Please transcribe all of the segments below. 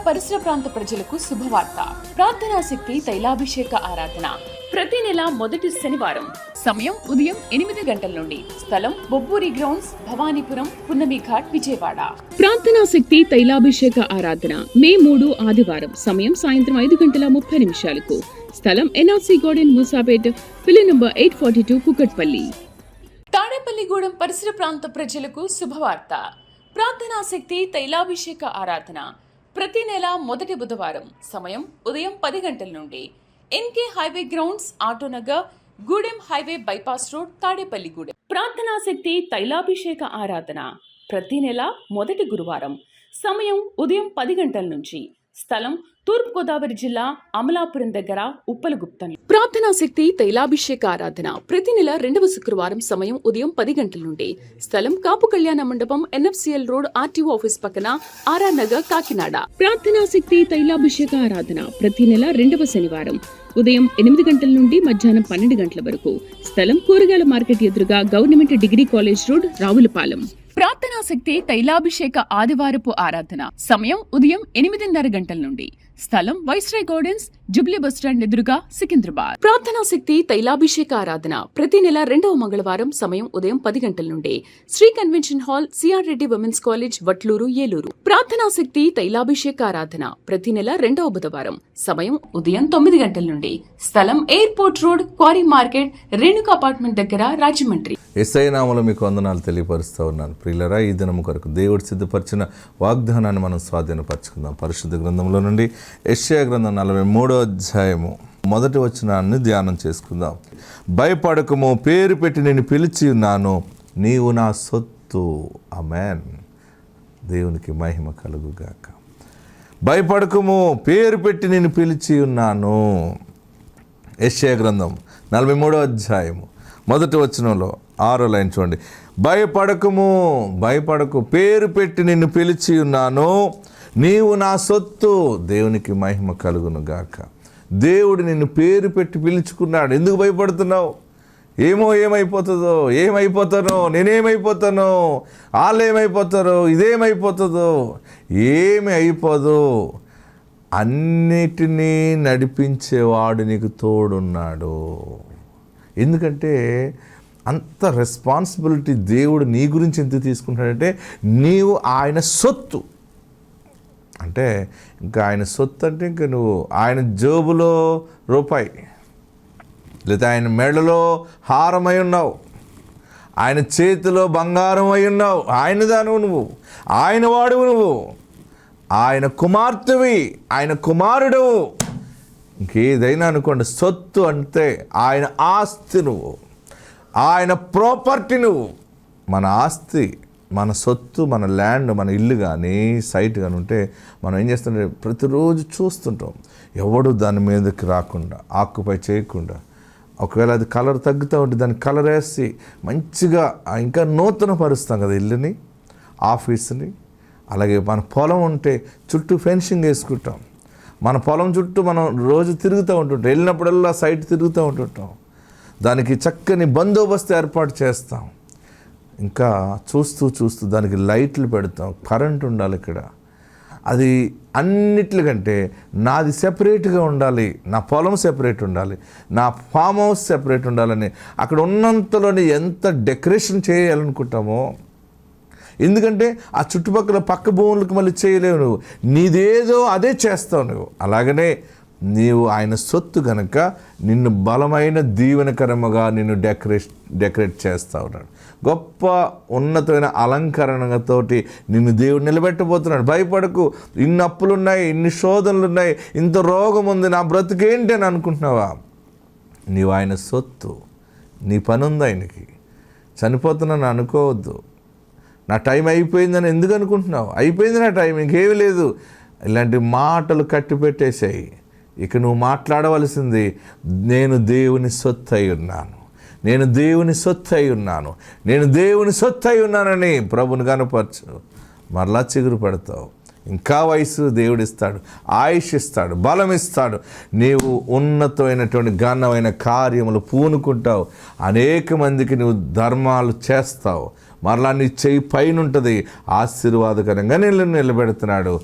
పరిసర ప్రాంత ప్రజలకు శుభవార్త. ప్రార్థనా శక్తి తైలాభిషేక ఆరాధన ప్రతి నెల మొదటి శనివారం. సమయం ఉదయం 8 గంటల నుండి. స్థలం బొబ్బూరి గ్రౌండ్స్, భవానీపురం, పున్నమి ఘాట్, విజయవాడ. ప్రార్థనా శక్తి తైలాభిషేక ఆరాధన మే 3 ఆదివారం. సమయం సాయంత్రం 5:30 స్థలం ఎన్ఆర్సీ గార్డెన్, మూసాపేట్, పిల్లి నంబర్ 842, కుకట్పల్లి. తాడేపల్లిగూడెం పరిసర ప్రాంత ప్రజలకు శుభవార్త. ప్రార్థనా శక్తి తైలాభిషేక ఆరాధన ప్రతి నెల మొదటి బుధవారం. సమయం ఉదయం 10 గంటల నుండి. NK highway grounds, Autonagar, Gudem highway bypass road, Tadepalligudem. ప్రార్థనా శక్తి తైలాభిషేక ఆరాధన ప్రతి నెల మొదటి గురువారం. సమయం ఉదయం 10 గంటల నుంచి. స్థలం తూర్పుగోదావరి జిల్లా, అమలాపురం దగ్గర, ఉప్పలగుప్తం. ప్రార్థనా శక్తి తైలాభిషేక ఆరాధన ప్రతి నెల 2వ శుక్రవారం. సమయం ఉదయం 10 గంటల నుండి. స్థలం కాపు కళ్యాణ మండపం, ఎన్ఎఫ్సిఎల్ రోడ్, ఆర్టీఓ ఆఫీస్ పక్కన, ఆర్ఆర్ నగర్, కాకినాడ. ప్రార్థనా శక్తి తైలాభిషేక ఆరాధన ప్రతి నెల 2వ శనివారం. ఉదయం 8 గంటల నుండి మధ్యాహ్నం 12 గంటల వరకు. స్థలం కూరగాయల మార్కెట్ ఎదురుగా, government degree college road, Ravulapalem. ప్రార్థనా శక్తి తైలాభిషేక ఆదివారపు ఆరాధన సమయం ఉదయం 8:30 గంటల నుండి. స్థలం వైస్రాయ్ గార్డెన్స్, జుబ్లీ బస్టాండ్ ఎదురుగా, సికింద్రాబాద్. ప్రార్థనా శక్తి తైలాభిషేక ఆరాధన ప్రతి నెల 2వ మంగళవారం. సమయం ఉదయం 10 గంటల నుండి. Sri convention hall, CR Reddy women's college, Vatluru, Eluru. ప్రార్థనా శక్తి తైలాభిషేక ఆరాధన ప్రతి నెల 2వ బుధవారం. సమయం ఉదయం 9 గంటల నుండి. స్థలం airport road, quarry market, Renuka apartment దగ్గర, రాజమండ్రి. యేసయ్య నామములో మీకు వందనాలు తెలియపరుస్తూ ఉన్నాను. ప్రియులరా, ఈ దినము కొరకు దేవుడు సిద్ధపరిచిన వాగ్దానాన్ని మనం స్వాధీనపరచుకుందాం. పరిశుద్ధ గ్రంథంలో నుండి యెషయా గ్రంథం 43వ అధ్యాయము మొదటి వచనాన్ని ధ్యానం చేసుకుందాం. భయపడకము, పేరు పెట్టి నేను పిలిచి ఉన్నాను, నీవు నా సొత్తు. ఆమేన్. దేవునికి మహిమ కలుగుగాక. భయపడకము, పేరు పెట్టి నేను పిలిచి ఉన్నాను. యెషయా గ్రంథం 43వ అధ్యాయము మొదటి వచనంలో 6వ లైన్ చూడండి. భయపడకు, పేరు పెట్టి నిన్ను పిలిచి ఉన్నాను, నీవు నా సొత్తు. దేవునికి మహిమ కలుగును గాక. దేవుడు నిన్ను పేరు పెట్టి పిలుచుకున్నాడు. ఎందుకు భయపడుతున్నావు? ఏమైపోతానో, నేనేమైపోతానో, వాళ్ళు ఏమైపోతారో, ఇదేమైపోతుందో. ఏమి అయిపోదు. అన్నిటినీ నడిపించేవాడు నీకు తోడున్నాడు. ఎందుకంటే అంత రెస్పాన్సిబిలిటీ దేవుడు నీ గురించి ఎందుకు తీసుకుంటాడంటే, నీవు ఆయన సొత్తు. అంటే ఇంకా ఆయన సొత్తు అంటే ఇంకా నువ్వు ఆయన జేబులో రూపాయి, లేదా ఆయన మెడలో హారమై ఉన్నావు, ఆయన చేతిలో బంగారం అయి ఉన్నావు. ఆయన దానువు నువ్వు, ఆయన వాడువు నువ్వు, ఆయన కుమార్తెవి, ఆయన కుమారుడు. ఇంకేదైనా అనుకోండి, సొత్తు అంటే ఆయన ఆస్తి, నువ్వు ఆయన ప్రాపర్టీ. నువ్వు మన ఆస్తి, మన సొత్తు, మన ల్యాండ్, మన ఇల్లు కానీ సైట్ కానీ ఉంటే మనం ఏం చేస్తుంటే ప్రతిరోజు చూస్తుంటాం. ఎవడు దాని మీదకి రాకుండా, ఆక్యుపై చేయకుండా. ఒకవేళ అది కలర్ తగ్గుతూ ఉంటే దాన్ని కలర్ వేసి మంచిగా ఇంకా నూతన పరుస్తాం కదా ఇల్లుని, ఆఫీస్ని. అలాగే మన పొలం ఉంటే చుట్టూ ఫెన్సింగ్ వేసుకుంటాం. మన పొలం చుట్టూ మనం రోజు తిరుగుతూ ఉంటుంటాం. వెళ్ళినప్పుడల్లా సైట్ తిరుగుతూ ఉంటుంటాం. దానికి చక్కని బందోబస్తు ఏర్పాటు చేస్తాం. ఇంకా చూస్తూ దానికి లైట్లు పెడతాం. కరెంట్ ఉండాలి ఇక్కడ. అది అన్నిట్లకంటే నాది సెపరేట్గా ఉండాలి, నా పొలం సెపరేట్ ఉండాలి, నా ఫామ్ హౌస్ సెపరేట్ ఉండాలని అక్కడ ఉన్నంతలోనే ఎంత డెకరేషన్ చేయాలనుకుంటామో. ఎందుకంటే ఆ చుట్టుపక్కల పక్క భూములకు మళ్ళీ చేయలేవు. నువ్వు నీదేదో అదే చేస్తావు. నువ్వు అలాగనే నీవు ఆయన సొత్తు గనక నిన్ను బలమైన దీవెనకరముగా నిన్ను డెకరేట్ చేస్తూ ఉన్నాడు. గొప్ప ఉన్నతమైన అలంకరణతోటి నిన్ను దేవుడు నిలబెట్టబోతున్నాడు. భయపడకు. ఇన్ని అప్పులున్నాయి, ఇన్ని శోధనలున్నాయి, ఇంత రోగం ఉంది, నా బ్రతుకేంటి అని అనుకుంటున్నావా? నీవు ఆయన సొత్తు. నీ పని ఉంది ఆయనకి. చనిపోతున్నాను అనుకోవద్దు. నా టైం అయిపోయిందని ఎందుకు అనుకుంటున్నావు? అయిపోయింది నా టైం, ఇంకేమీ లేదు. ఇలాంటి మాటలు కట్టిపెట్టేసాయి. ఇక నువ్వు మాట్లాడవలసింది, నేను దేవుని సొత్తు అయి ఉన్నాను, నేను దేవుని సొత్తు అయి ఉన్నాను, నేను దేవుని సొత్తు అయి ఉన్నానని ప్రభుని కనపరచు. మరలా చిగురు పడతావు. ఇంకా వయసు దేవుడిస్తాడు, ఆయుష్ ఇస్తాడు, బలం ఇస్తాడు. నీవు ఉన్నతమైనటువంటి ఘనమైన కార్యములు పూనుకుంటావు. అనేక మందికి నువ్వు ధర్మాలు చేస్తావు. మరలా నీ చెయ్యి పైన ఉంటుంది, ఆశీర్వాదకరంగా నేను నిలబెడుతున్నాడు.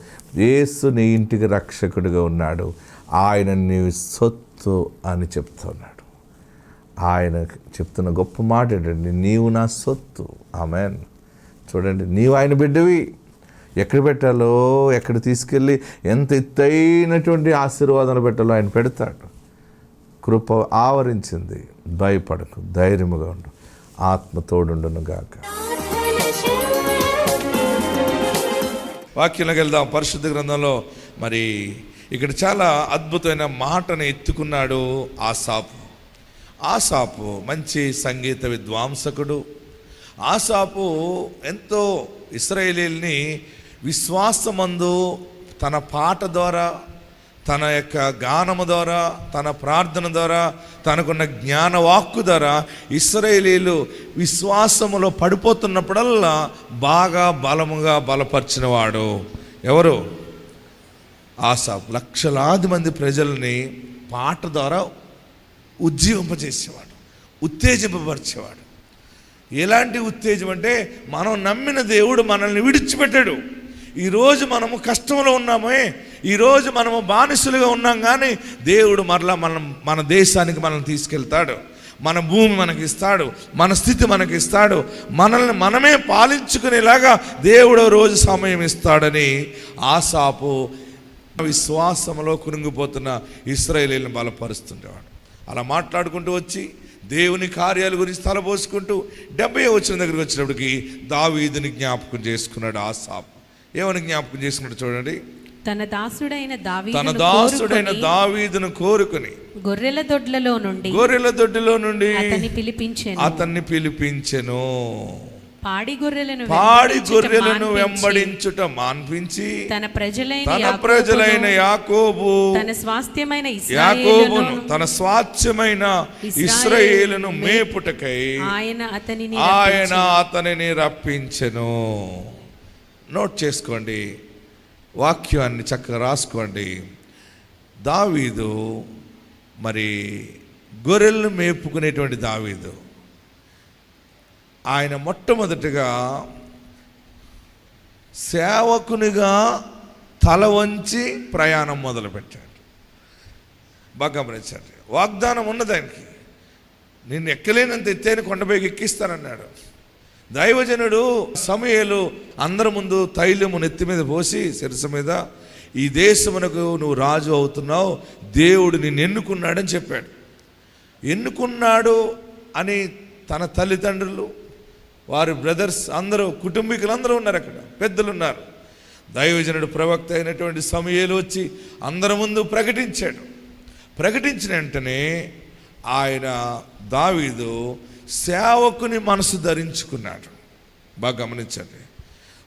యేసు నీ ఇంటికి రక్షకుడిగా ఉన్నాడు, ఆయన నీ సొత్తు అని చెప్తున్నాడు. ఆయన చెప్తున్న గొప్ప మాట ఏంటంటే, నీవు నా సొత్తు. ఆమేన్. చూడండి, నీవు ఆయన బిడ్డవి. ఎక్కడ పెట్టాలో, ఎక్కడ తీసుకెళ్ళి ఎంత ఎత్తైనటువంటి ఆశీర్వాదాలు పెట్టాలో ఆయన పెడతాడు. కృప ఆవరించింది, భయపడకు, ధైర్యముగా ఉండు, ఆత్మ తోడుండును గాక. వాక్యంలోకి వెళ్దాం. పరిశుద్ధ గ్రంథంలో మరి ఇక్కడ చాలా అద్భుతమైన మాటను ఎత్తుకున్నాడు ఆసాపు. ఆసాపు మంచి సంగీత విద్వాంసకుడు. ఆసాపు ఎంతో ఇశ్రాయేలీయుల్ని విశ్వాసమందు తన పాట ద్వారా, తన యొక్క గానము ద్వారా, తన ప్రార్థన ద్వారా, తనకున్న జ్ఞానవాక్కు ద్వారా ఇశ్రాయేలీయులు విశ్వాసములో పడిపోతున్నప్పుడల్లా బాగా బలముగా బలపరిచినవాడు ఎవరు? ఆసాపు. లక్షలాది మంది ప్రజల్ని పాట ద్వారా ఉజ్జీవింపజేసేవాడు, ఉత్తేజింపపరిచేవాడు. ఎలాంటి ఉత్తేజం అంటే, మనం నమ్మిన దేవుడు మనల్ని విడిచిపెట్టాడు. ఈరోజు మనము కష్టంలో ఉన్నామే, ఈరోజు మనము బానిసలుగా ఉన్నాం, కానీ దేవుడు మరలా మన దేశానికి మనల్ని తీసుకెళ్తాడు, మన భూమి మనకి ఇస్తాడు, మన స్థితి మనకి ఇస్తాడు, మనల్ని మనమే పాలించుకునేలాగా దేవుడు రోజు సమయం ఇస్తాడని ఆసాపు విశ్వాసంలో కురింగిపోతున్న ఇశ్రాయేలీయులను బలపరుస్తుండేవాడు. అలా మాట్లాడుకుంటూ వచ్చి దేవుని కార్యాల గురించి తలపోసుకుంటూ 70వ వచనం దగ్గరికి వచ్చినప్పటికి దావీదుని జ్ఞాపకం చేసుకున్నాడు ఆసాపు. ఏమని జ్ఞాపకం చేసుకున్నాడు చూడండి. తన దాసుడైన దావీదును కోరుకుని గొర్రెల దొడ్లలో నుండి అతన్ని పిలిపించెను. పాడి గొర్రెలను వెంబడించుట మాన్పించి తన ప్రజలైన యాకోబును తన స్వాస్థ్యమైన ఇశ్రాయేలును మేపుటకై ఆయన అతనిని రప్పించెను. నోట్ చేసుకోండి, వాక్యాన్ని చక్కగా రాసుకోండి. దావీదు మరి గొర్రెలను మేపుకునేటువంటి దావీదు, ఆయన మొట్టమొదటిగా సేవకునిగా తల వంచి ప్రయాణం మొదలుపెట్టాడు. బాగా గమనించండి, వాగ్దానం ఉన్నది ఆయనకి. నిన్ను ఎక్కలేనంత ఎత్తైన కొండపైకి ఎక్కిస్తానన్నాడు. దైవజనుడు సమూయేలు అందరి ముందు తైలము నెత్తి మీద పోసి శిరస్సు మీద, ఈ దేశమునకు నువ్వు రాజు అవుతున్నావు, దేవుడు నిన్ను ఎన్నుకున్నాడని చెప్పాడు. ఎన్నుకున్నాడు అని తన తల్లిదండ్రులు, వారి బ్రదర్స్ అందరూ, కుటుంబీకులందరూ ఉన్నారు, అక్కడ పెద్దలు ఉన్నారు. దైవజనుడు ప్రవక్త అయినటువంటి సమూయేలు వచ్చి అందరి ముందు ప్రకటించాడు. ప్రకటించిన వెంటనే ఆయన దావీదు సేవకుని మనసు ధరించుకున్నాడు. బాగా గమనించండి,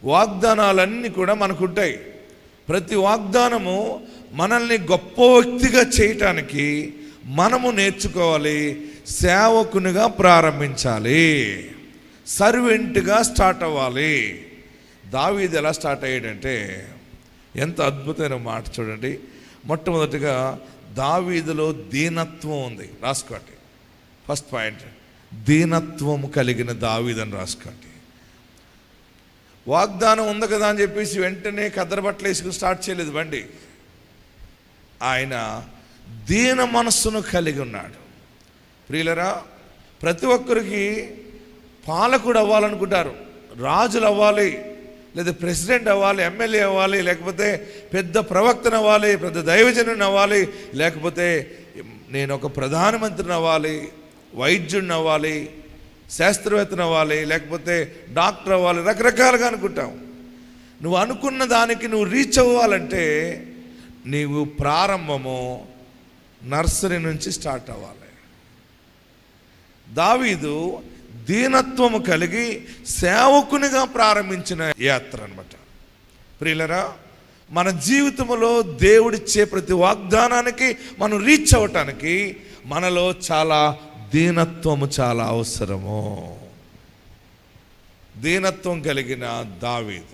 వాగ్దానాలన్నీ కూడా మనకుంటాయి. ప్రతి వాగ్దానము మనల్ని గొప్ప వ్యక్తిగా చేయటానికి మనము నేర్చుకోవాలి. సేవకునిగా ప్రారంభించాలి, సర్వెంట్గా స్టార్ట్ అవ్వాలి. దావీదు ఎలా స్టార్ట్ అయ్యాడంటే, ఎంత అద్భుతమైన మాట చూడండి. మొట్టమొదటిగా దావీదులో దీనత్వం ఉంది. రాసుకోండి, ఫస్ట్ పాయింట్, దీనత్వం కలిగిన దావీదు అని రాసుకోండి. వాగ్దానం ఉంది కదా అని చెప్పేసి వెంటనే కద్దరబట్టలు వేసుకుని స్టార్ట్ చేయలేదు బండి. ఆయన దీన మనస్సును కలిగి ఉన్నాడు. ప్రియులరా, ప్రతి ఒక్కరికి పాలకుడు అవ్వాలనుకుంటారు, రాజులు అవ్వాలి, లేదా ప్రెసిడెంట్ అవ్వాలి, ఎమ్మెల్యే అవ్వాలి, లేకపోతే పెద్ద ప్రవక్తను అవ్వాలి, పెద్ద దైవజనుని అవ్వాలి, లేకపోతే నేను ఒక ప్రధానమంత్రిని అవ్వాలి, వైద్యుడిని అవ్వాలి, శాస్త్రవేత్తను అవ్వాలి, లేకపోతే డాక్టర్ అవ్వాలి, రకరకాలుగా అనుకుంటాం. నువ్వు అనుకున్న దానికి నువ్వు రీచ్ అవ్వాలంటే నీవు ప్రారంభము నర్సరీ నుంచి స్టార్ట్ అవ్వాలి. దావీదు దీనత్వము కలిగి సేవకునిగా ప్రారంభించిన యాత్ర అన్నమాట. ప్రియులరా, మన జీవితంలో దేవుడిచ్చే ప్రతి వాగ్దానానికి మనం రీచ్ అవ్వటానికి మనలో చాలా దీనత్వము చాలా అవసరము. దీనత్వం కలిగిన దావీదు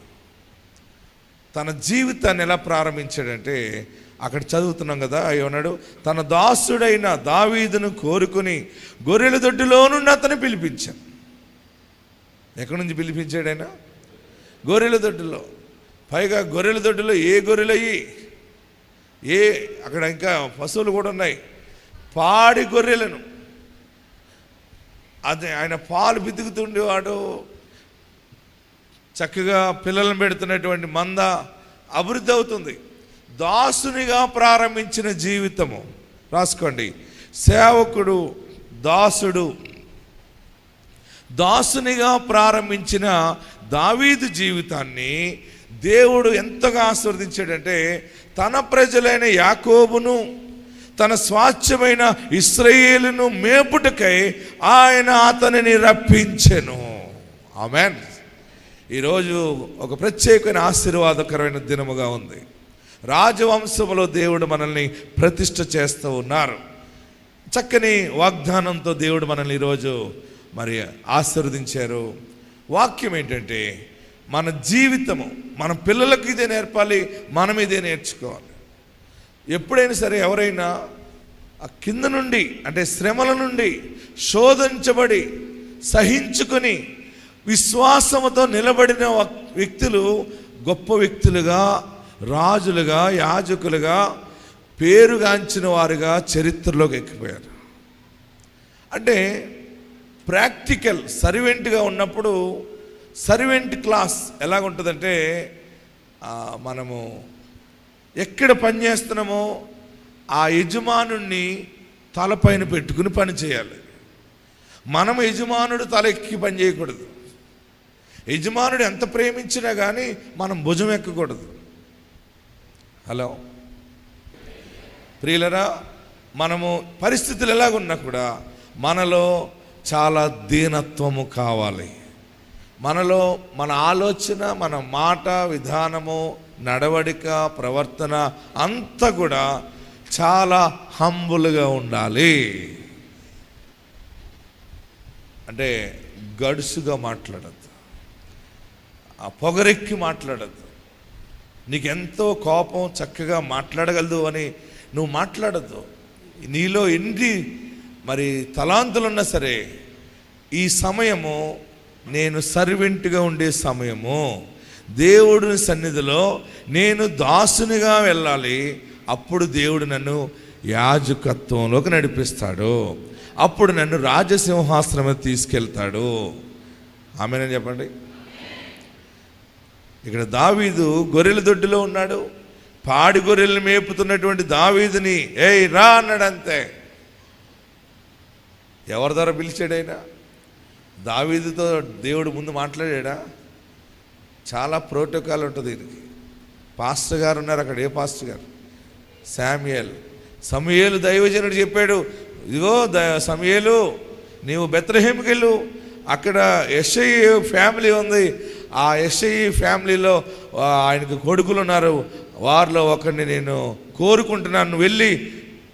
తన జీవితాన్ని ఎలా ప్రారంభించాడంటే, అక్కడ చదువుతున్నాం కదా, ఏమన్నాడు, తన దాసుడైన దావీదును కోరుకుని గొర్రెల దొడ్డిలో నుండి అతను పిలిపించాను. ఎక్కడి నుంచి పిలిపించాడు ఆయన? గొర్రెల దొడ్డిలో. పైగా గొర్రెల దొడ్డిలో ఏ గొర్రెలయ్యి, అక్కడ ఇంకా పశువులు కూడా ఉన్నాయి, పాడి గొర్రెలను. అది ఆయన పాలు బితుకుతుండేవాడు. చక్కగా పిల్లలను పెడుతున్నటువంటి మంద అభివృద్ధి అవుతుంది. దాసునిగా ప్రారంభించిన జీవితము, రాసుకోండి, సేవకుడు, దాసుడు. దాసునిగా ప్రారంభించిన దావీదు జీవితాన్ని దేవుడు ఎంతగా ఆశీర్వదించాడంటే, తన ప్రజలైన యాకోబును, తన స్వాస్థ్యమైన ఇశ్రాయేలును మేపుటకై ఆయన అతనిని రప్పించెను. ఆమేన్. ఈరోజు ఒక ప్రత్యేకమైన ఆశీర్వాదకరమైన దినముగా ఉంది. రాజవంశములో దేవుడు మనల్ని ప్రతిష్ఠ చేస్తూ ఉన్నారు. చక్కని వాగ్దానంతో దేవుడు మనల్ని ఈరోజు మరి ఆశీర్వదించారు. వాక్యం ఏంటంటే, మన జీవితము మన పిల్లలకు ఇదే నేర్పాలి, మనం ఇదే నేర్చుకోవాలి. ఎప్పుడైనా సరే ఎవరైనా ఆ కింద నుండి, అంటే శ్రమల నుండి శోధించబడి సహించుకొని విశ్వాసముతో నిలబడిన వ్యక్తులు గొప్ప వ్యక్తులుగా, రాజులుగా, యాజకులుగా, పేరుగాంచిన వారుగా చరిత్రలోకి ఎక్కిపోయారు. అంటే ప్రాక్టికల్ సర్వెంట్గా ఉన్నప్పుడు సర్వెంట్ క్లాస్ ఎలాగుంటుందంటే, మనము ఎక్కడ పని చేస్తున్నామో ఆ యజమానుణ్ణి తలపైన పెట్టుకుని పని చేయాలి. మనం యజమానుడు తల ఎక్కి పని చేయకూడదు. యజమానుడు ఎంత ప్రేమించినా కానీ మనం భుజం ఎక్కకూడదు. హలో ప్రియులరా, మనము పరిస్థితులు ఎలాగున్నా కూడా మనలో చాలా దీనత్వము కావాలి. మనలో మన ఆలోచన, మన మాట విధానము, నడవడిక, ప్రవర్తన అంతా కూడా చాలా హంబుల్గా ఉండాలి. అంటే గడుసుగా మాట్లాడద్దు, ఆ పొగరెక్కి మాట్లాడద్దు. నీకెంతో కోపం చక్కగా మాట్లాడగలదు అని నువ్వు మాట్లాడద్దు. నీలో ఎన్ని మరి తలాంతులున్నా సరే, ఈ సమయము నేను సర్వెంట్గా ఉండే సమయము. దేవుడిని సన్నిధిలో నేను దాసునిగా వెళ్ళాలి. అప్పుడు దేవుడు నన్ను యాజకత్వంలోకి నడిపిస్తాడు. అప్పుడు నన్ను రాజసింహాసనం తీసుకెళ్తాడు. ఆమేనని చెప్పండి. ఇక్కడ దావీదు గొర్రెల దొడ్డిలో ఉన్నాడు. పాడి గొర్రెలను మేపుతున్నటువంటి దావీదుని ఏయ్ రా అన్నాడు. అంతే. ఎవరి ద్వారా పిలిచాడైనా? దావీదుతో దేవుడు ముందు మాట్లాడా? చాలా ప్రోటోకాల్ ఉంటుంది దీనికి. పాస్టర్ గారు ఉన్నారు అక్కడ. ఏ పాస్టర్ గారు? సమూయేలు దైవజనుడు చెప్పాడు, ఇదిగో సమూయేలు, నీవు బెత్లెహేముకి వెళ్ళు, అక్కడ యెషై ఫ్యామిలీ ఉంది. ఆ యెషై ఫ్యామిలీలో ఆయనకు కొడుకులు ఉన్నారు. వారిలో ఒకరిని నేను కోరుకుంటున్నాను, నువ్వు వెళ్ళి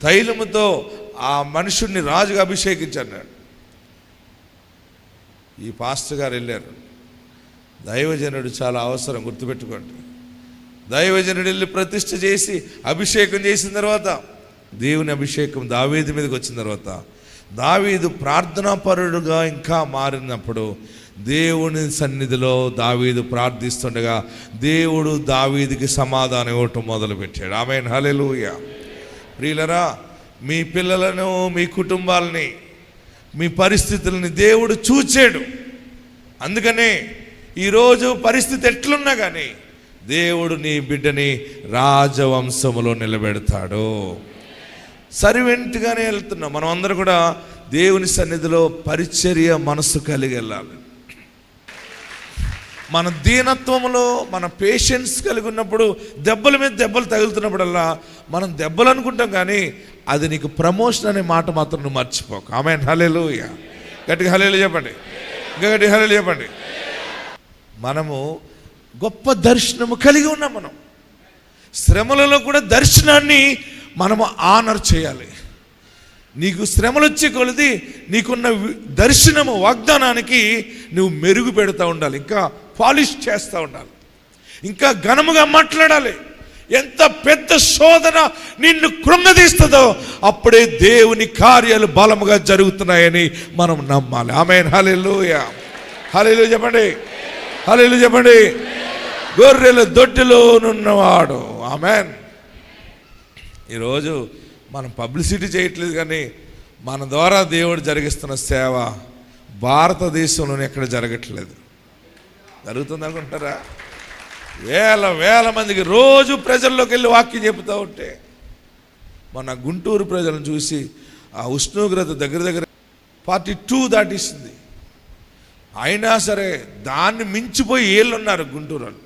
తైలముతో ఆ మనుషుడిని రాజుగా అభిషేకించన్నాడు. ఈ పాస్టర్ గారు వెళ్ళారు. దైవజనుడు చాలా అవసరం, గుర్తుపెట్టుకోండి. దైవజనుడు వెళ్ళి ప్రతిష్ఠ చేసి అభిషేకం చేసిన తర్వాత, దేవుని అభిషేకం దావీదు మీదకి వచ్చిన తర్వాత, దావీదు ప్రార్థనాపరుడుగా ఇంకా మారినప్పుడు దేవుని సన్నిధిలో దావీదు ప్రార్థిస్తుండగా దేవుడు దావీదుకి సమాధానం ఇవ్వటం మొదలుపెట్టాడు. ఆమేన్, హల్లెలూయా. ప్రియులరా, మీ పిల్లలను, మీ కుటుంబాలని, మీ పరిస్థితులని దేవుడు చూచాడు. అందుకనే ఈరోజు పరిస్థితి ఎట్లున్నా కానీ దేవుడు నీ బిడ్డని రాజవంశములో నిలబెడతాడు. సర్వెంట్గానే వెళ్తున్నాం మనం అందరూ కూడా. దేవుని సన్నిధిలో పరిచర్య మనసు కలిగి వెళ్ళాలి. మన దీనత్వంలో, మన పేషెన్స్ కలిగి ఉన్నప్పుడు, దెబ్బల మీద దెబ్బలు తగులుతున్నప్పుడల్లా మనం దెబ్బలు అనుకుంటాం, కానీ అది నీకు ప్రమోషన్ అనే మాట మాత్రం నువ్వు మర్చిపోక. ఆమేన్, హల్లెలూయా. గట్టిగా హల్లెలూయా చెప్పండి. ఇంకా గట్టిగా హల్లెలూయా చెప్పండి. మనము గొప్ప దర్శనము కలిగి ఉన్నాం. మనం శ్రమలలో కూడా దర్శనాన్ని మనము ఆనర్ చేయాలి. నీకు శ్రమలు వచ్చే కొలది నీకున్న దర్శనము, వాగ్దానానికి నువ్వు మెరుగు పెడతా ఉండాలి, ఇంకా పాలిష్ చేస్తూ ఉండాలి, ఇంకా ఘనముగా మాట్లాడాలి. ఎంత పెద్ద శోధన నిన్ను కృంగదీస్తుందో అప్పుడే దేవుని కార్యాలు బలముగా జరుగుతున్నాయని మనం నమ్మాలి. ఆమేన్, హల్లెలూయా. హల్లెలూయా చెప్పండి, హల్లెలూయా చెప్పండి. గొర్రెల దొడ్డిలోనున్నవాడు. ఆమేన్. ఈరోజు మనం పబ్లిసిటీ చేయట్లేదు, కానీ మన ద్వారా దేవుడు జరిగిస్తున్న సేవ భారతదేశంలోనే ఎక్కడ జరగట్లేదు. జరుగుతుంది అనుకుంటారా? వేల వేల మందికి రోజు ప్రజల్లోకి వెళ్ళి వాక్యం చెబుతూ ఉంటే, మన గుంటూరు ప్రజలను చూసి ఆ ఉష్ణోగ్రత దగ్గర దగ్గర 42 దాటిస్తుంది. అయినా సరే దాన్ని మించిపోయి ఏళ్ళు ఉన్నారు గుంటూరు వాళ్ళు.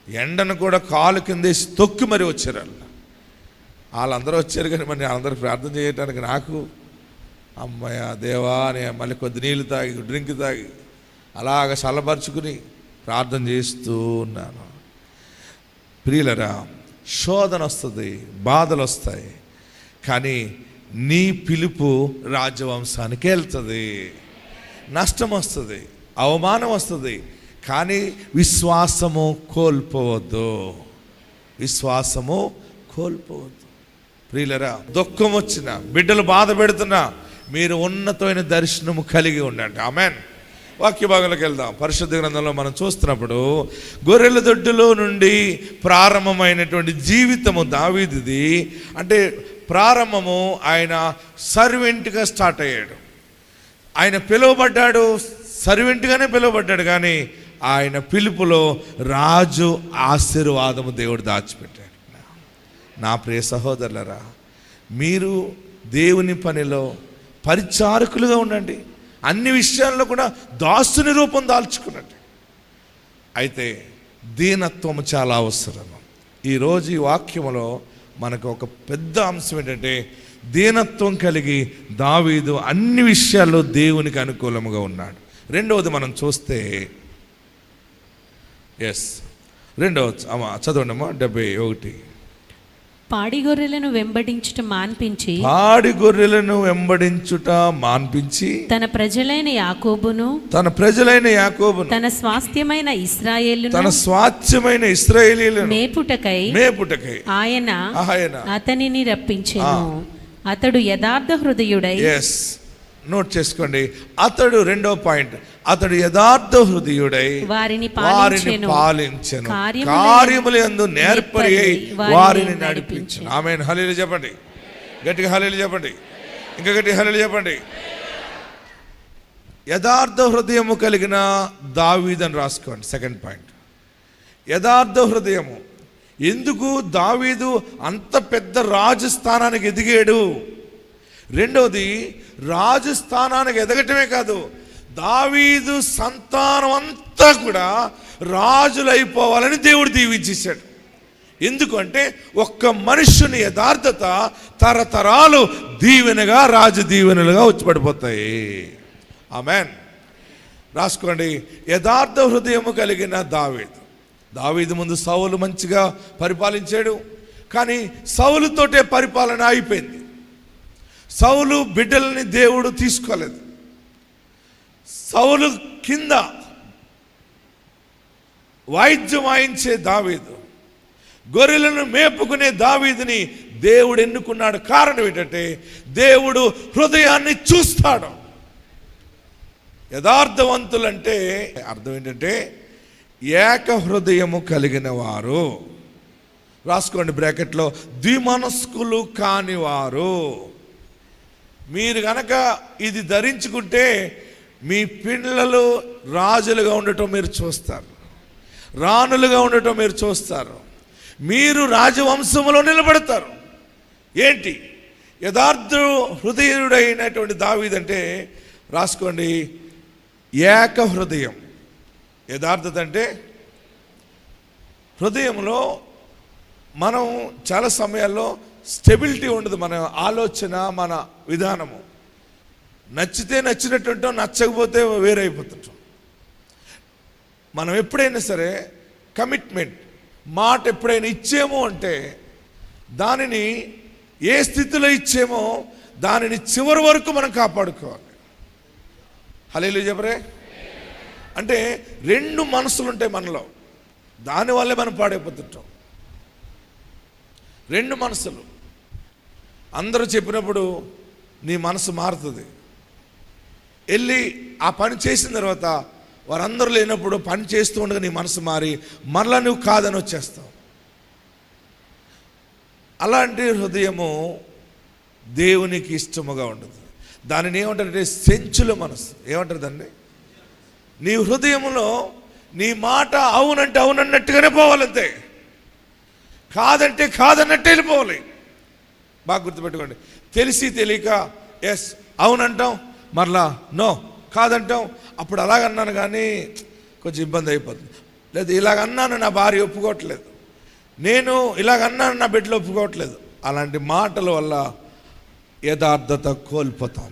ఎండను కూడా కాలు కిందేసి తొక్కి మరీ వచ్చారు వాళ్ళందరూ వచ్చారు. కానీ మరి వాళ్ళందరూ ప్రార్థన చేయడానికి నాకు అమ్మయ్య దేవా అని మళ్ళీ కొద్ది నీళ్ళు తాగి డ్రింక్ తాగి అలాగ చల్లబరుచుకుని ప్రార్థన చేస్తూ ఉన్నాను. ప్రియులరా, శోధన వస్తుంది, బాధలు వస్తాయి, కానీ నీ పిలుపు రాజవంశానికి వెళ్తుంది. నష్టం వస్తుంది, అవమానం వస్తుంది, కానీ విశ్వాసము కోల్పోవద్దు, విశ్వాసము కోల్పోవద్దు. ప్రియులరా, దుఃఖం వచ్చినా, బిడ్డలు బాధ పెడుతున్నా మీరు ఉన్నతమైన దర్శనము కలిగి ఉండండి. ఆమేన్. వాక్య భాగంలోకి వెళ్దాం. పరిశుద్ధ గ్రంథంలో మనం చూస్తున్నప్పుడు గొర్రెల దొడ్డులో నుండి ప్రారంభమైనటువంటి జీవితము దావీదుది. అంటే ప్రారంభము ఆయన సర్వెంట్గా స్టార్ట్ అయ్యాడు. ఆయన పిలువబడ్డాడు, సర్వెంట్గానే పిలువబడ్డాడు, కానీ ఆయన పిలుపులో రాజు ఆశీర్వాదము దేవుడు దాచిపెట్టాడు. నా ప్రియ సహోదరులరా, మీరు దేవుని పనిలో పరిచారకులుగా ఉండండి. అన్ని విషయాల్లో కూడా దాసుని రూపం దాల్చుకునండి. అయితే దీనత్వం చాలా అవసరం. ఈరోజు ఈ వాక్యములో మనకు ఒక పెద్ద అంశం ఏంటంటే, దీనత్వం కలిగి దావీదు అన్ని విషయాల్లో దేవునికి అనుకూలముగా ఉన్నాడు. రెండవది మనం చూస్తే, రెండవది చదవండమ్మా 71. పాడి గొర్రెలను వెంబడించుట మాన్పించి, పాడి గొర్రెలను వెంబడించుట మాన్పించి తన ప్రజలైన యాకోబును తన స్వాస్థ్యమైన ఇశ్రాయేలీయులను మేపుటకై ఆయన అతనిని రప్పించెను. అతడు యథార్థ హృదయుడై, నోట్ చేసుకోండి, అతడు రెండో పాయింట్, అతడు యథార్థ హృదయుడై వారిని పాలించెను, కార్యములందు నేర్పరి అయి వారిని నడిపించెను. ఆమేన్. హల్లెలూయా చెప్పండి, గట్టిగా హల్లెలూయా చెప్పండి, ఇంకా గట్టిగా హల్లెలూయా చెప్పండి. యథార్థ హృదయము కలిగిన దావీదు అని రాసుకోండి. సెకండ్ పాయింట్, యథార్థ హృదయము. ఎందుకు దావీదు అంత పెద్ద రాజు స్థానానికి ఎదిగాడు? రెండవది, రాజు స్థానానికి ఎదగటమే కాదు, దావీదు సంతానం అంతా కూడా రాజులైపోవాలని దేవుడు దీవించేశాడు. ఎందుకంటే ఒక్క మనుష్యుని యథార్థత తరతరాలు దీవెనగా, రాజు దీవెనలుగా వచ్చి పడిపోతాయి. ఆమేన్. రాసుకోండి, యథార్థ హృదయము కలిగిన దావీదు ముందు సౌలు మంచిగా పరిపాలించాడు, కానీ సౌలుతోటే పరిపాలన అయిపోయింది. సౌలు బిడ్డలని దేవుడు తీసుకోలేదు. సౌలు కింద వాయిద్యం వాయించే దావీదు, గొర్రెలను మేపుకునే దావీదుని దేవుడు ఎన్నుకున్నాడు. కారణం ఏంటంటే, దేవుడు హృదయాన్ని చూస్తాడు. యథార్థవంతులంటే అర్థం ఏంటంటే ఏక హృదయము కలిగిన వారు. రాసుకోండి బ్రాకెట్లో, ద్విమనస్కులు కానివారు. మీరు గనక ఇది ధరించుకుంటే మీ పిల్లలు రాజులుగా ఉండటం మీరు చూస్తారు, రాణులుగా ఉండటం మీరు చూస్తారు, మీరు రాజవంశంలో నిలబడతారు. ఏంటి యథార్థ హృదయుడైనటువంటి దావీదు అంటే? రాసుకోండి, ఏక హృదయం. యథార్థత అంటే హృదయంలో మనం చాలా సమయాల్లో స్టెబిలిటీ ఉండదు. మన ఆలోచన, మన విధానము నచ్చితే నచ్చినట్టుంటాం, నచ్చకపోతే వేరైపోతుంటాం. మనం ఎప్పుడైనా సరే కమిట్మెంట్, మాట ఎప్పుడైనా ఇచ్చేమో అంటే దానిని ఏ స్థితిలో ఇచ్చేమో దానిని చివరి వరకు మనం కాపాడుకోవాలి. హల్లెలూయా చెప్పరే. అంటే రెండు మనసులు ఉంటాయి మనలో, దానివల్లే మనం పాడైపోతుంటాం. రెండు మనసులు. అందరూ చెప్పినప్పుడు నీ మనసు మారుతుంది. వెళ్ళి ఆ పని చేసిన తర్వాత వారందరూ లేనప్పుడు పని చేస్తూ ఉండగా నీ మనసు మారి మరలా నువ్వు కాదని వచ్చేస్తావు. అలాంటి హృదయము దేవునికి ఇష్టముగా ఉండదు. దానిని ఏమంటారంటే సెంచుల మనసు. ఏమంటారు దాన్ని? నీ హృదయంలో నీ మాట అవునంటే అవునన్నట్టుగానే పోవాలంతే, కాదంటే కాదన్నట్టు వెళ్ళిపోవాలి. బాగా గుర్తుపెట్టుకోండి. తెలిసి తెలియక ఎస్ అవునంటాం, మరలా నో కాదంటాం. అప్పుడు అలాగన్నాను కానీ కొంచెం ఇబ్బంది అయిపోతుంది. లేదు ఇలాగన్నాను నా భార్య ఒప్పుకోవట్లేదు, నేను ఇలాగన్నాను నా బిడ్డలు ఒప్పుకోవట్లేదు. అలాంటి మాటల వల్ల యథార్థత కోల్పోతాం.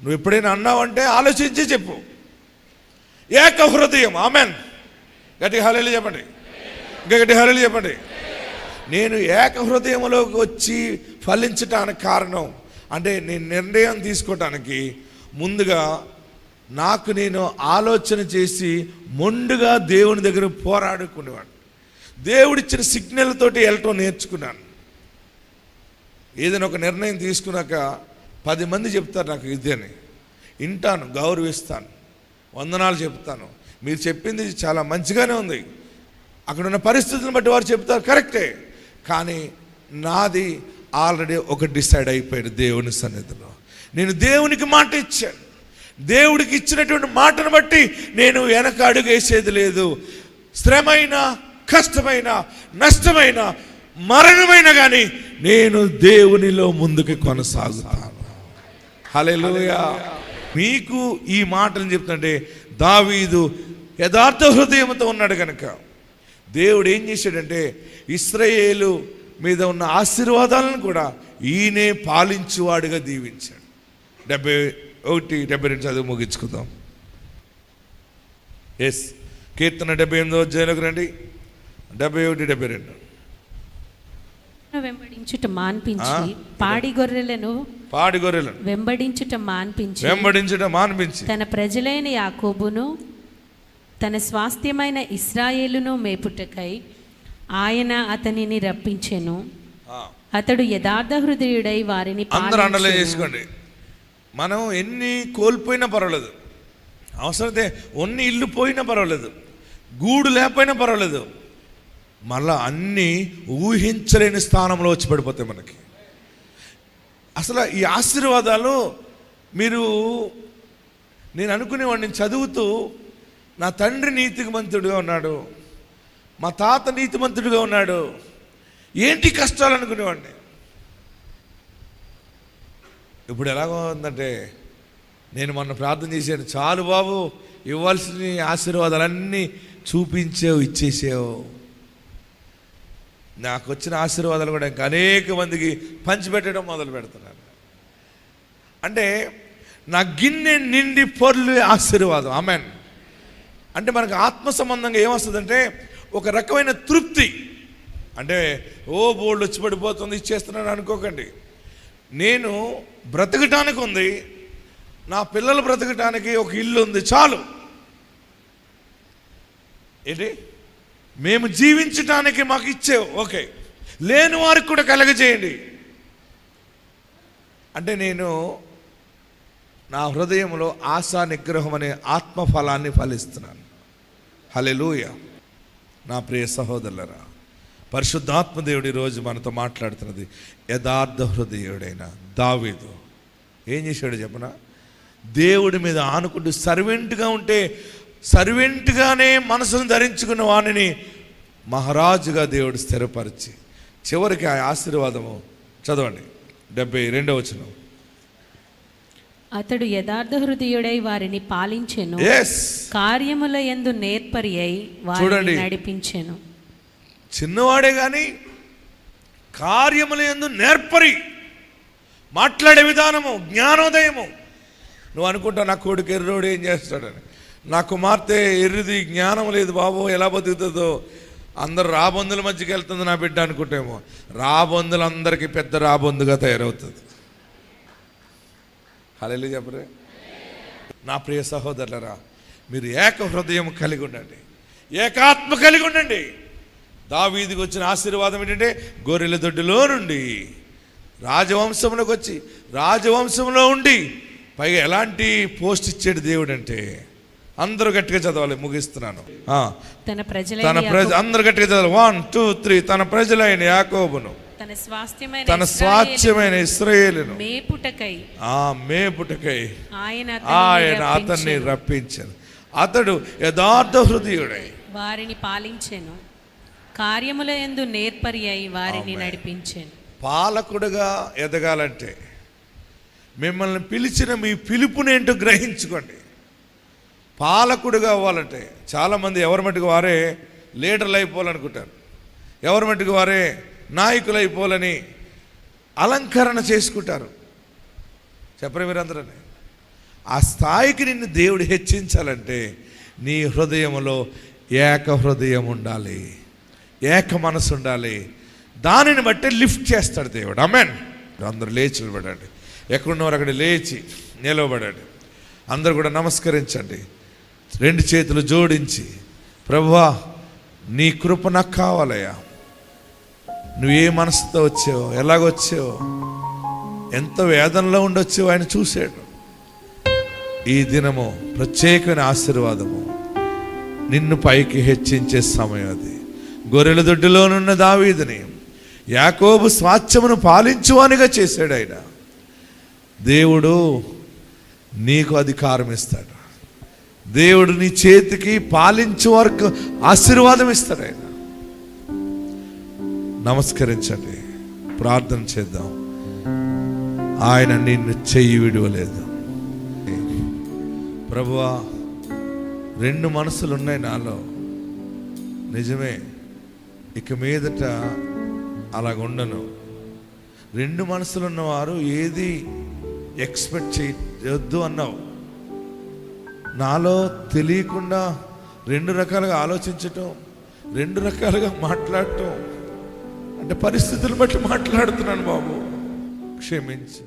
నువ్వు ఎప్పుడైనా అన్నావంటే ఆలోచించి చెప్పు. ఏక హృదయం. ఆమెన్. గట్టి హల్లెలూయా చెప్పండి. ఇంకా గట్టి హల్లెలూయా చెప్పండి. నేను ఏక హృదయంలోకి వచ్చి ఫలించటానికి కారణం అంటే నేను నిర్ణయం తీసుకోవటానికి ముందుగా నాకు నేను ఆలోచన చేసి మొండుగా దేవుని దగ్గర పోరాడుకునేవాడు. దేవుడిచ్చిన సిగ్నల్ తోటి వెళ్ళటం నేర్చుకున్నాను. ఏదైనా ఒక నిర్ణయం తీసుకున్నాక 10 మంది చెప్తారు నాకు ఇది అని, వింటాను, గౌరవిస్తాను, వందనాలు చెప్తాను. మీరు చెప్పింది చాలా మంచిగానే ఉంది, అక్కడ ఉన్న పరిస్థితులను బట్టి వారు చెప్తారు కరెక్టే, కానీ నాది ఆల్రెడీ ఒక డిసైడ్ అయిపోయాడు దేవుని సన్నిధిలో. నేను దేవునికి మాట ఇచ్చాను. దేవుడికి ఇచ్చినటువంటి మాటను బట్టి నేను వెనక అడుగు వేసేది లేదు. శ్రమైన, కష్టమైన, నష్టమైన, మరణమైన కానీ నేను దేవునిలో ముందుకు కొనసాగుతాను. హల్లెలూయా. మీకు ఈ మాటలు చెప్తుంటే దావీదు యథార్థ హృదయంతో ఉన్నాడు కనుక దేవుడు ఏం చేశాడంటే ఇశ్రాయేలు మీద ఉన్న ఆశీర్వాదాలను కూడా ఈయనే పాలించువాడుగా దీవించాడు. 71, 72 చదువు ముగించుకుందాం. ఎస్, కీర్తన 78వ అధ్యాయంలోకి రండి. 71, 72. వెంబడించుట మాన్పించి పాడి గొర్రెలను వెంబడించుట మాన్పించి తన ప్రజలైన యాకోబును తన స్వాస్థ్యమైన ఇశ్రాయేలును మేపుటకై ఆయన అతనిని రప్పించెను. అతడు యథార్థ హృదయుడై వారిని అందరూ చేసుకోండి. మనం ఎన్ని కోల్పోయినా పర్వాలేదు, అవసరమైతే ఉన్ని ఇల్లు పోయినా పర్వాలేదు, గూడు లేకపోయినా పర్వాలేదు, మళ్ళా అన్నీ ఊహించలేని స్థానంలో వచ్చి పడిపోతాయి మనకి. అసలు ఈ ఆశీర్వాదాలు నేను అనుకునేవాడిని చదువుతూ, నా తండ్రి నీతిమంతుడిగా ఉన్నాడు, మా తాత నీతిమంతుడిగా ఉన్నాడు, ఏంటి కష్టాలు అనుకునేవాడిని. ఇప్పుడు ఎలాగో ఉందంటే నేను మొన్న ప్రార్థన చేశాను, చాలు బాబు ఇవ్వాల్సిన ఆశీర్వాదాలన్నీ చూపించావు, ఇచ్చేసావు. నాకు వచ్చిన ఆశీర్వాదాలు కూడా ఇంకా అనేక మందికి పంచిపెట్టడం మొదలు పెడుతున్నాను. అంటే నా గిన్నె నిండి పొర్లు ఆశీర్వాదం. ఆమెన్. అంటే మనకు ఆత్మ సంబంధంగా ఏమొస్తుందంటే ఒక రకమైన తృప్తి. అంటే బోల్డ్ వచ్చి పడిపోతుంది ఇచ్చేస్తున్నాను అనుకోకండి. నేను బ్రతకటానికి ఉంది, నా పిల్లలు బ్రతకటానికి ఒక ఇల్లు ఉంది, చాలు. ఏంటి మేము జీవించటానికి మాకు ఇచ్చేవు, ఓకే, లేని వారికి కూడా కలగజేయండి. అంటే నేను నా హృదయంలో ఆశా నిగ్రహం అనే ఆత్మఫలాన్ని ఫలిస్తున్నాను. హల్లెలూయా. నా ప్రియ సహోదరులరా, పరిశుద్ధాత్మదేవుడు ఈరోజు మనతో మాట్లాడుతున్నది. యథార్థ హృదయుడైన దావీదు ఏం చేశాడు చెప్పనా? దేవుడి మీద ఆనుకుంటూ సర్వెంట్గా ఉంటే సర్వెంట్గానే మనసును ధరించుకున్న వాణిని మహారాజుగా దేవుడు స్థిరపరిచి చివరికి ఆ ఆశీర్వాదము చదవండి. 72వ వచనం. అతడు యథార్థ హృదయుడై వారిని పాలించెను, కార్యముల యందు నేర్పరి అయి వారిని నడిపించెను. చిన్నవాడే కానీ కార్యముల యందు నేర్పరి, మాట్లాడే విధానము, జ్ఞానోదయము. నువ్వు అనుకుంటావు నా కొడుకు ఎర్రోడు ఏం చేస్తాడని. నా కుమార్తె ఎర్రిది, జ్ఞానం లేదు బాబు, ఎలా బతుకుతుందో, అందరు రాబందుల మధ్యకి వెళ్తుంది నా బిడ్డ అనుకుంటేమో రాబందులందరికీ పెద్ద రాబందుగా తయారవుతుంది. హల్లెలూయా చెప్పరే. నా ప్రియ సహోదరులరా, మీరు ఏక హృదయం కలిగి ఉండండి, ఏకాత్మ కలిగి ఉండండి. దావీదుకు వచ్చిన ఆశీర్వాదం ఏంటంటే గొర్రెల దొడ్డిలో నుండి రాజవంశంలోకి వచ్చి రాజవంశంలో ఉండి పైగా ఎలాంటి పోస్ట్ ఇచ్చాడు దేవుడు అంటే అందరూ గట్టిగా చదవాలి, ముగిస్తున్నాను. తన అందరూ గట్టిగా చదవాలి. 1 2 3. తన ప్రజలైన యాకోబును, తన స్వాస్థ్యమైన ఇశ్రాయేలును మేపుటకై ఆయన అతన్ని రప్పించాను. అతడు యథార్థ హృదయుడై వారిని పాలించెను, కార్యముల యందు నేర్పరి అయి వారిని నడిపించెను. పాలకుడుగా ఎదగాలంటే మిమ్మల్ని పిలిచిన మీ పిలుపునేంటో గ్రహించుకోండి. పాలకుడుగా అవ్వాలంటే చాలామంది ఎవరి మట్టుకు వారే లీడర్లు అయిపోవాలనుకుంటారు, ఎవరి మట్టుకు వారే నాయకులు అయిపోవాలని అలంకరణ చేసుకుంటారు. చెప్పరు మీరందరూ? ఆ స్థాయికి నిన్ను దేవుడు హెచ్చించాలంటే నీ హృదయంలో ఏక హృదయం ఉండాలి, ఏక మనసు ఉండాలి. దానిని బట్టి లిఫ్ట్ చేస్తాడు దేవుడు. ఆమేన్. అందరూ లేచి నిలబడండి, ఎక్కడున్నవారు అక్కడ లేచి నిలబడండి. అందరూ కూడా నమస్కరించండి, 2 చేతులు జోడించి, ప్రభువా నీ కృప నాకు కావాలయ్యా. నువ్వు ఏ మనసుతో వచ్చావో, ఎలాగొచ్చావో, ఎంత వేదనలో ఉండొచ్చావో ఆయన చూశాడు. ఈ దినము ప్రత్యేకమైన ఆశీర్వాదము నిన్ను పైకి హెచ్చించే సమయం అది. గొర్రెల దొడ్డిలోనున్న దావీదుని యాకోబు స్వాస్థ్యమును పాలించువానిగా చేశాడు ఆయన. దేవుడు నీకు అధికారం ఇస్తాడు. దేవుడు నీ చేతికి పాలించే వరకు ఆశీర్వాదం ఇస్తాడు ఆయన. నమస్కరించండి, ప్రార్థన చేద్దాం. ఆయన నిన్ను చెయ్యి విడవలేదు. ప్రభువా 2 మనసులు ఉన్నాయి నాలో, నిజమే, ఇక మీదట అలాగుండను. 2 మనసులు ఉన్నవారు ఏది ఎక్స్పెక్ట్ చేయొద్దు అన్నావు. నాలో తెలియకుండా 2 రకాలుగా ఆలోచించటం, 2 రకాలుగా మాట్లాడటం, అంటే పరిస్థితులు బట్టి మాట్లాడుతున్నాను బాబు, క్షమించు.